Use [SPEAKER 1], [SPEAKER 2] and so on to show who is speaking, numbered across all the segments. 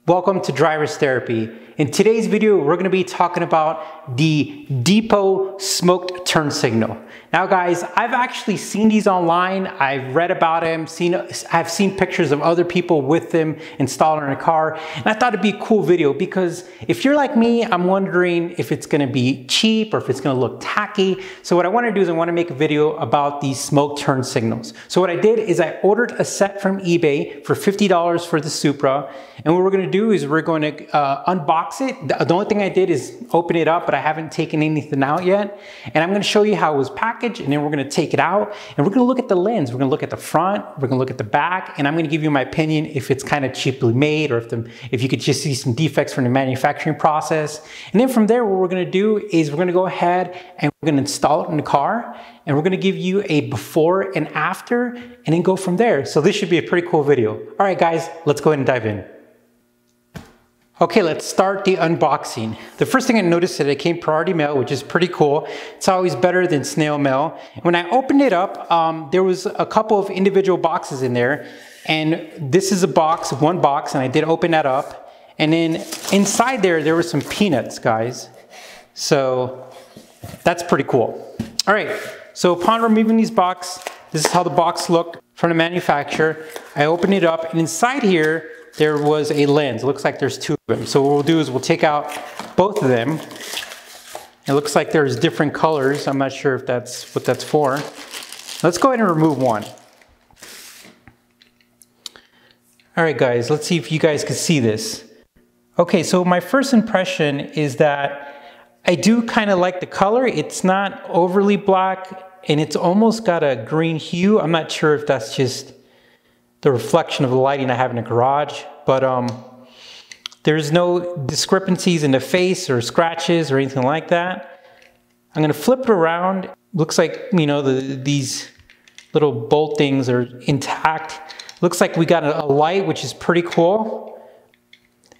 [SPEAKER 1] Welcome to Driver's Therapy. In today's video, we're going to be talking about the Depo smoked turn signal. Now guys, I've actually seen these online. I've read about them, I've seen pictures of other people with them installed in a car. And I thought it'd be a cool video because if you're like me, I'm wondering if it's going to be cheap or if it's going to look tacky. So what I want to do is I want to make a video about these smoked turn signals. So what I did is I ordered a set from eBay for $50 for the Supra. And what we're going to do is we're going to unbox it. The only thing I did is open it up, but I haven't taken anything out yet. And I'm going to show you how it was packaged, and then we're going to take it out and we're going to look at the lens. We're going to look at the front, we're going to look at the back, and I'm going to give you my opinion if it's kind of cheaply made or if you could just see some defects from the manufacturing process. And then from there, what we're going to do is we're going to go ahead and we're going to install it in the car, and we're going to give you a before and after, and then go from there. So this should be a pretty cool video. All right, guys, let's go ahead and dive in. Okay, let's start the unboxing. The first thing I noticed is that it came priority mail, which is pretty cool. It's always better than snail mail. When I opened it up, there was a couple of individual boxes in there. And this is a box, one box, and I did open that up. And then inside there were some peanuts, guys. So that's pretty cool. All right, so upon removing these boxes, this is how the box looked from the manufacturer. I opened it up, and inside here, there was a lens. It looks like there's two of them. So what we'll do is we'll take out both of them. It looks like there's different colors. I'm not sure if that's what that's for. Let's go ahead and remove one. All right, guys, let's see if you guys can see this. Okay, so my first impression is that I do kind of like the color. It's not overly black, and it's almost got a green hue. I'm not sure if that's just the reflection of the lighting I have in the garage, but there's no discrepancies in the face or scratches or anything like that. I'm gonna flip it around. Looks like, you know, these little bolt things are intact. Looks like we got a light, which is pretty cool.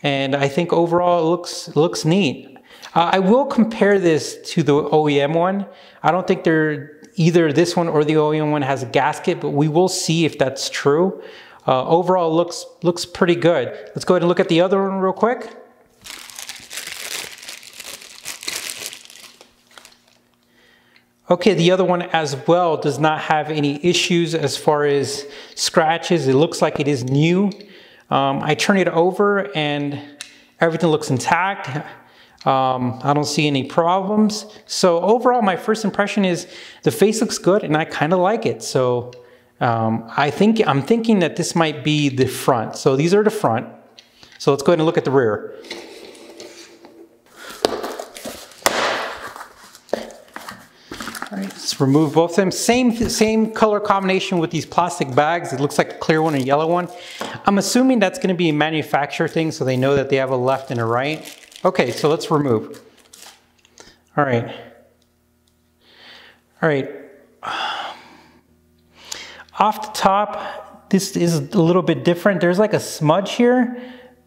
[SPEAKER 1] And I think overall it looks neat. I will compare this to the OEM one. I don't think either this one or the OEM one has a gasket, but we will see if that's true. Overall, looks pretty good. Let's go ahead and look at the other one real quick. Okay, the other one as well does not have any issues as far as scratches. It looks like it is new. I turn it over and everything looks intact. I don't see any problems. So overall, my first impression is the face looks good and I kind of like it. So I'm thinking that this might be the front. So these are the front. So let's go ahead and look at the rear. All right, let's remove both of them. Same color combination with these plastic bags. It looks like a clear one and a yellow one. I'm assuming that's going to be a manufacturer thing, so they know that they have a left and a right. Okay, so let's remove. All right. All right. Off the top, this is a little bit different. There's like a smudge here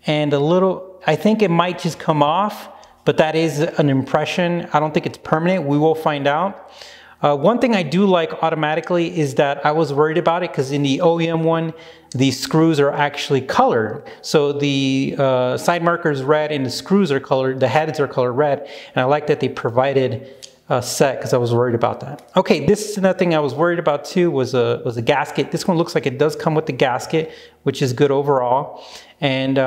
[SPEAKER 1] and a little, I think it might just come off, but that is an impression. I don't think it's permanent. We will find out. One thing I do like automatically is that I was worried about it because in the OEM one, the screws are actually colored. So the side marker is red and the screws are colored, the heads are colored red. And I like that they provided a set because I was worried about that. Okay, this is another thing I was worried about too was a gasket. This one looks like it does come with the gasket, which is good overall. And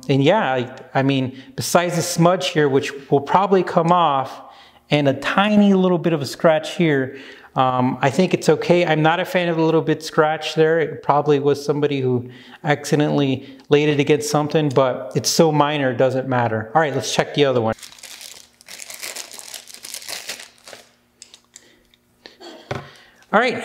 [SPEAKER 1] yeah, I mean, besides the smudge here, which will probably come off, and a tiny little bit of a scratch here, I think it's okay. I'm not a fan of a little bit scratch there. It probably was somebody who accidentally laid it against something, but it's so minor, it doesn't matter. All right, let's check the other one. All right,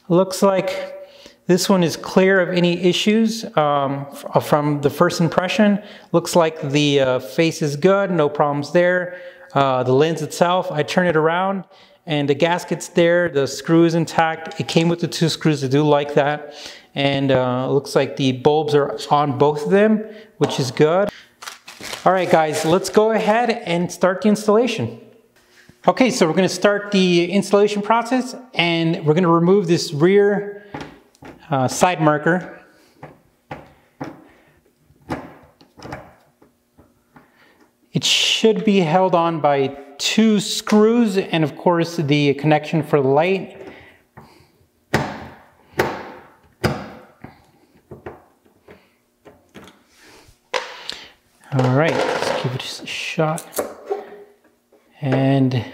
[SPEAKER 1] looks like this one is clear of any issues from the first impression. Looks like the face is good, no problems there. The lens itself, I turn it around and the gasket's there, the screw is intact. It came with the two screws, I do like that. And looks like the bulbs are on both of them, which is good. All right guys, let's go ahead and start the installation. Okay, so we're gonna start the installation process and we're gonna remove this rear side marker. should be held on by 2 screws and of course the connection for the light. All right, let's give it just a shot. And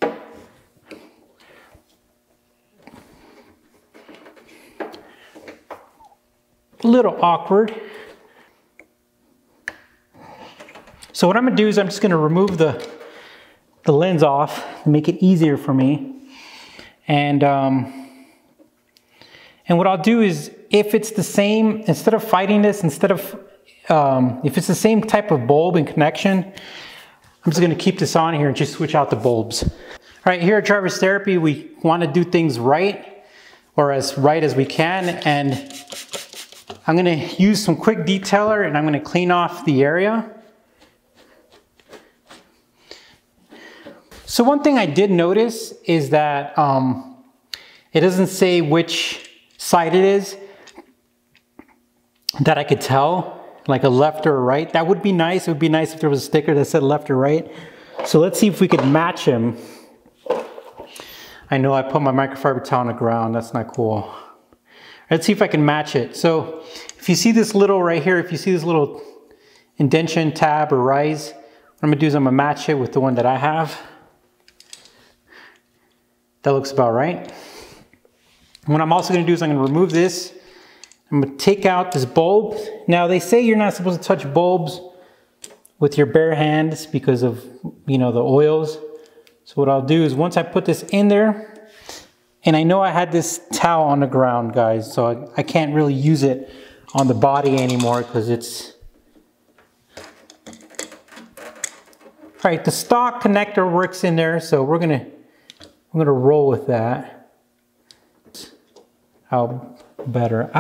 [SPEAKER 1] a little awkward. So what I'm gonna do is I'm just gonna remove the lens off to make it easier for me. And what I'll do is, if it's the same, instead of fighting this, if it's the same type of bulb and connection, I'm just gonna keep this on here and just switch out the bulbs. All right, here at Driver's Therapy, we wanna do things right, or as right as we can, and I'm gonna use some quick detailer and I'm gonna clean off the area. So one thing I did notice is that it doesn't say which side it is, that I could tell, like a left or a right. That would be nice. It would be nice if there was a sticker that said left or right. So let's see if we could match him. I know I put my microfiber towel on the ground. That's not cool. Let's see if I can match it. So if you see this little right here, if you see this little indentation, tab, or rise, what I'm gonna do is I'm gonna match it with the one that I have. That looks about right. What I'm also gonna do is I'm gonna remove this. I'm gonna take out this bulb. Now they say you're not supposed to touch bulbs with your bare hands because of, you know, the oils. So what I'll do is once I put this in there, and I know I had this towel on the ground, guys, so I can't really use it on the body anymore because it's... All right, the stock connector works in there, so I'm gonna roll with that. How better?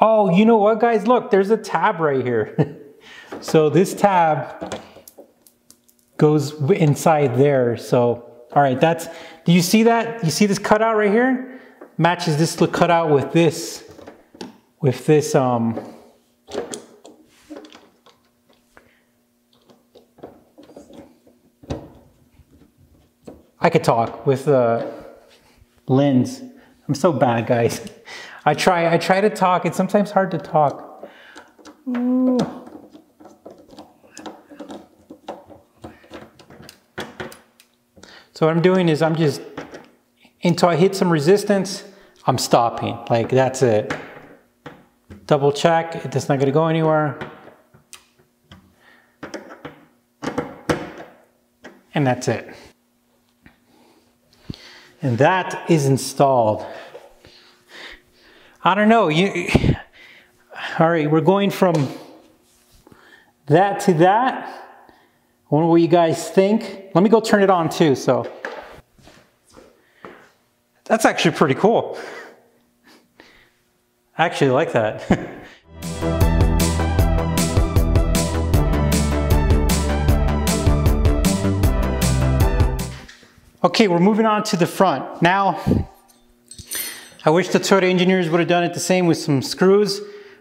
[SPEAKER 1] Oh, you know what, guys? Look, there's a tab right here. So this tab goes inside there. So, all right, do you see that? You see this cutout right here? Matches this cutout with this, I could talk with the lens. I'm so bad, guys. I try to talk. It's sometimes hard to talk. Ooh. So what I'm doing is I'm just, until I hit some resistance, I'm stopping. Like, that's it. Double check. It's not going to go anywhere. And that's it. And that is installed. I don't know, all right, we're going from that to that. I wonder what you guys think. Let me go turn it on too, so. That's actually pretty cool. I actually like that. Okay, we're moving on to the front. Now, I wish the Toyota engineers would have done it the same with some screws,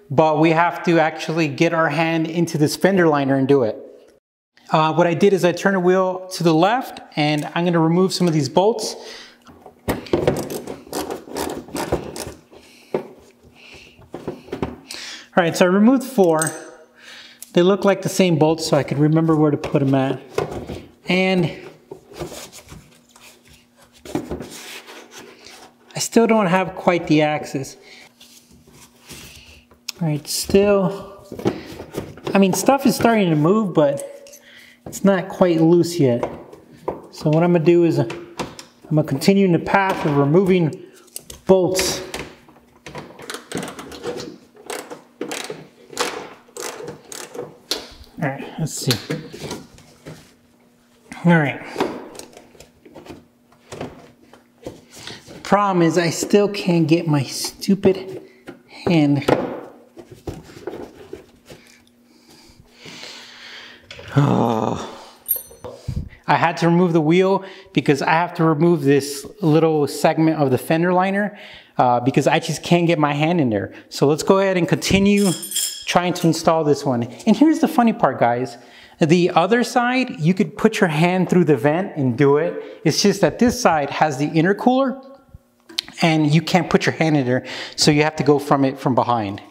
[SPEAKER 1] but we have to actually get our hand into this fender liner and do it. What I did is I turned the wheel to the left and I'm gonna remove some of these bolts. All right, so I removed 4. They look like the same bolts, so I could remember where to put them at. And I still don't have quite the axis. All right, still, I mean, stuff is starting to move, but it's not quite loose yet. So what I'm gonna do is I'm gonna continue in the path of removing bolts. All right, let's see. All right. Problem is I still can't get my stupid hand. Oh. I had to remove the wheel because I have to remove this little segment of the fender liner because I just can't get my hand in there. So let's go ahead and continue trying to install this one. And here's the funny part, guys. The other side, you could put your hand through the vent and do it. It's just that this side has the intercooler and you can't put your hand in there, so you have to go from it from behind.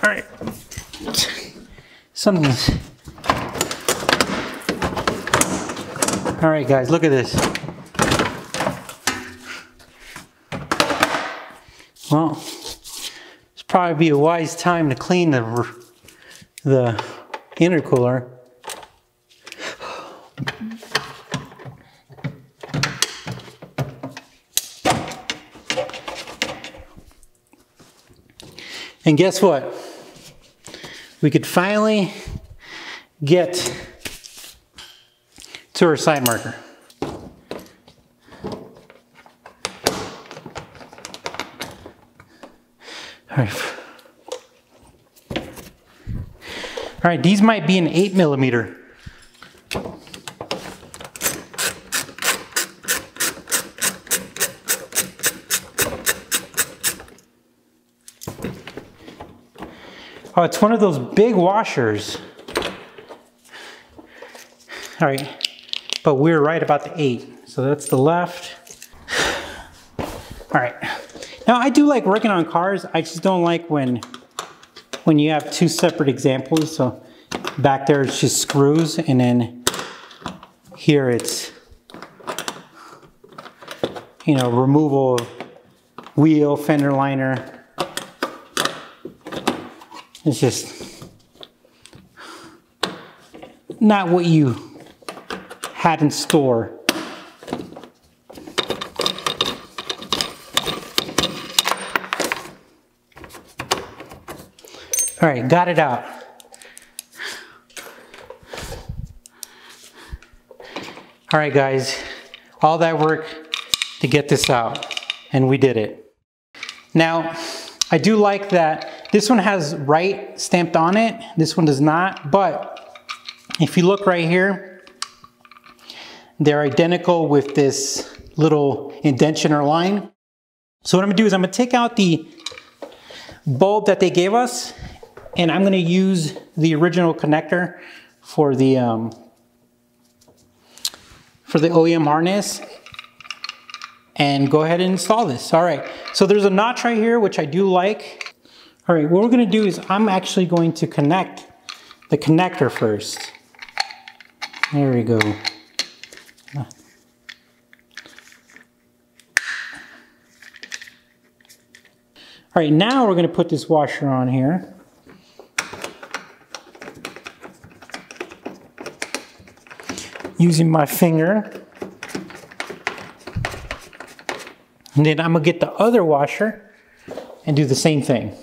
[SPEAKER 1] All right, something's. All right, guys, look at this. Well, it's probably be a wise time to clean the intercooler. And guess what? We could finally get to our side marker. All right, these might be an 8mm. Oh, it's one of those big washers. All right, but we're right about the 8. So that's the left. All right. Now I do like working on cars. I just don't like when you have two separate examples. So back there it's just screws, and then here it's, you know, removal of wheel, fender liner. It's just not what you had in store. All right, got it out. All right, guys, all that work to get this out, and we did it. Now, I do like that this one has right stamped on it. This one does not, but if you look right here, they're identical with this little indentation or line. So what I'm gonna do is I'm gonna take out the bulb that they gave us, and I'm gonna use the original connector for the OEM harness and go ahead and install this. All right, so there's a notch right here, which I do like. All right, what we're gonna do is I'm actually going to connect the connector first. There we go. All right, now we're gonna put this washer on here. Using my finger. And then I'm gonna get the other washer and do the same thing.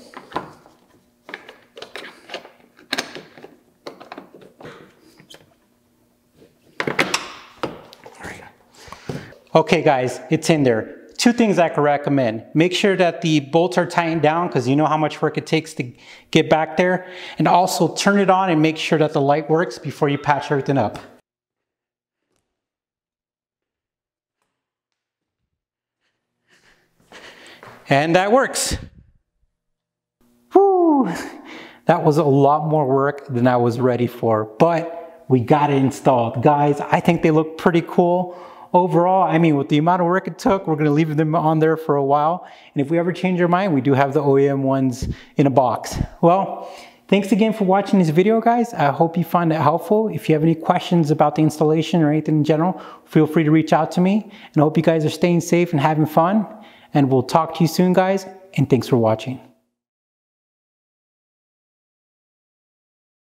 [SPEAKER 1] Okay guys, it's in there. Two things I could recommend. Make sure that the bolts are tightened down, because you know how much work it takes to get back there. And also turn it on and make sure that the light works before you patch everything up. And that works. Whew. That was a lot more work than I was ready for, but we got it installed. Guys, I think they look pretty cool. Overall, I mean, with the amount of work it took, we're gonna leave them on there for a while. And if we ever change our mind, we do have the OEM ones in a box. Well, thanks again for watching this video, guys. I hope you find it helpful. If you have any questions about the installation or anything in general, feel free to reach out to me. And I hope you guys are staying safe and having fun. And we'll talk to you soon, guys. And thanks for watching.